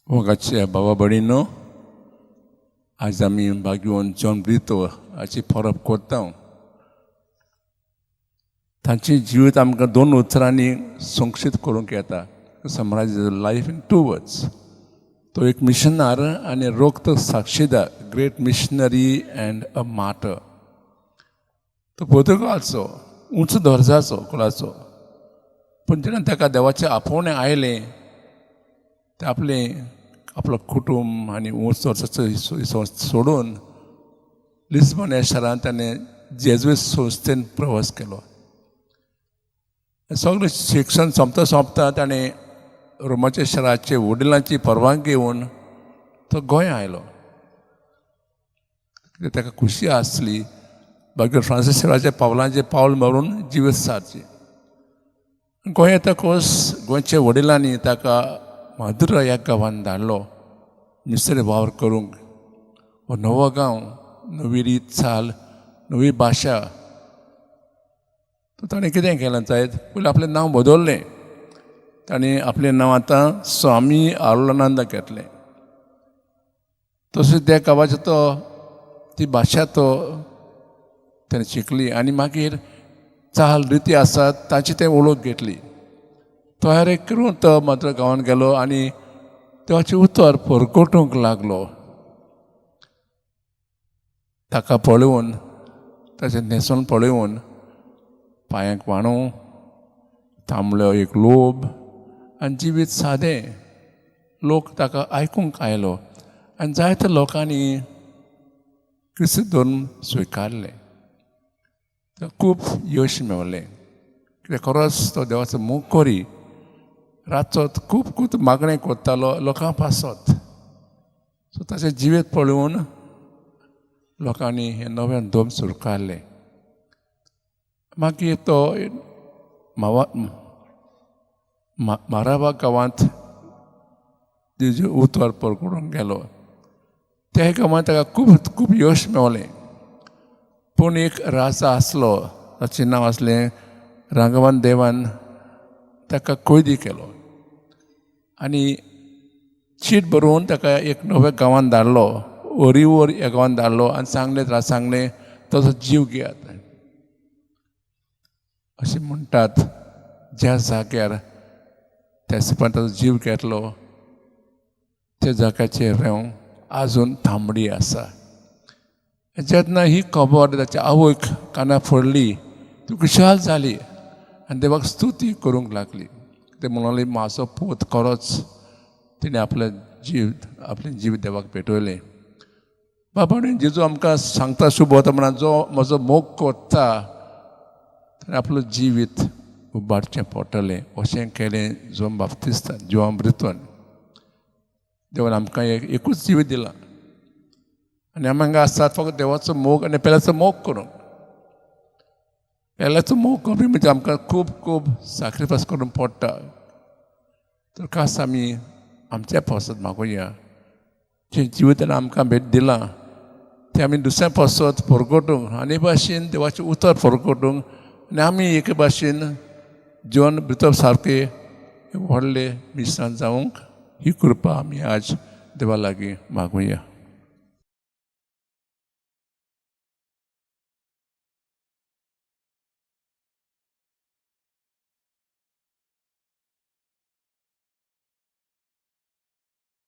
मोगाचे बाबा भयणींनो, आज आमी बागेवन जॉन ब्रितो हाची परब करता. तांची जिवीत आमकां 2 उतरांनी संक्षिप्त करूंक येता. समरायज लायफ इन 2 words. तो एक मिशनार आनी रोक्त साक्षीदार, ग्रेट मिशनरी अँड अ मार्टर. तो पोर्तुगालचो उंच दर्जाचो कुळाचो, पूण जेन्ना ताका देवाचें आपोवणें आयलें, ते आपलो कुटुंब आनी उंच दर्जाचो सोडून लिस्बन ह्या शारांत ताणें जेजुईत संस्थेन प्रवास केलो. सगळें शिक्षण सोंपता ताणें रोमाच्या शाराचे वडिलांची परवानगी घेवन तो गोंय आयलो. ताका खुशी आसली बाकी फ्रांसीस शाराच्या पावलांचेर पावल मारून जिवीत सारची. गोंय येतकच गोंयच्या वडिलांनी ताका मादुरा ह्या गांवांत धाडलो मिसरी वावर करूंक. हो नवो गांव, नवी रीत चाल, नवी भाशा. ताणें कितें केलें जायत पयलीं आपलें नांव बदललें. ताणें आपलें नांव आतां स्वामी आरुलानंद घेतलें. तशेंच त्या गांवाचो ती भाशा ताणें शिकली आनी मागीर चाल रिती आसात ताची तें वळख घेतली. तयारी करून तो मात्र गांवांत गेलो आनी देवाचें उतर परगटूंक लागलो. ताका पळोवन, ताचें न्हेसोन पळोवन पांयांक वाणू, तांबड्यो एक लोब आनी जिवीत सादें. लोक ताका आयकूंक आयलो आनी जायत्या लोकांनी क्रिस्त धर्म स्विकारलें. खूब यश मेळ्ळें. कित्याक खरोच तो देवाचो मोग करी रातचो खूब मागणें करतालो लोकां पासत. सो ताचें जिवीत पळोवन लोकांनी हें नवें धर्म स्विकारलें. मागीर तो माराबा गांवांत तेजें उतर परगटूंक गेलो. त्या गांवांत ताका खूब यश मेळ्ळें. पूण एक राजा आसलो, ताचें नांव आसलें राघवन देवान. ताका कैदी केलो आनी चीट बरोवन ताका एक नव्या गांवांत धाडलो, ओरीवर ह्या गांवांत धाडलो आनी सांगलें ताचो जीव घेयात. अशें म्हणटात ज्या जाग्यार त्या सिपान ताचो जीव घेतलो त्या जाग्याचेर रेंव आजून थांबडी आसा. जेन्ना ही खबर ताच्या आवयक कानार पडली, ती खुशाल जाली आनी देवाक स्तुती करूंक लागली. ते म्हणलें म्हाजो पूत खरोच तिणें आपलें जीव देवाक भेटयलें. बाबा जेजू आमकां सांगता शुभवता म्हणा, जो म्हजो मोग करता ताणें आपलो जिवीत उबारचें पडटलें. अशें केलें जोन बाप्तिस्तान, जोन ब्रितोन. देवान आमकां एकूच जिवीत दिलां आनी आमकां आसात फकत देवाचो मोग आनी पेल्याचो मोग करूंक. पेल्याचो मोग कमी म्हणजे आमकां खूब सॅक्रिफायस करूंक पडटा. तर खास आमी आमच्या पासत मागुया जें जिवीतान आमकां भेट दिलां तें आमी दुसऱ्या पासत परगटूंक आनी भाशेन देवाचें उतर परगटूंक आनी आमी एके भाशेन जॉन ब्रितो सारके व्हडले मिशनार जावंक ही कृपा आमी आज देवा लागीं मागुया.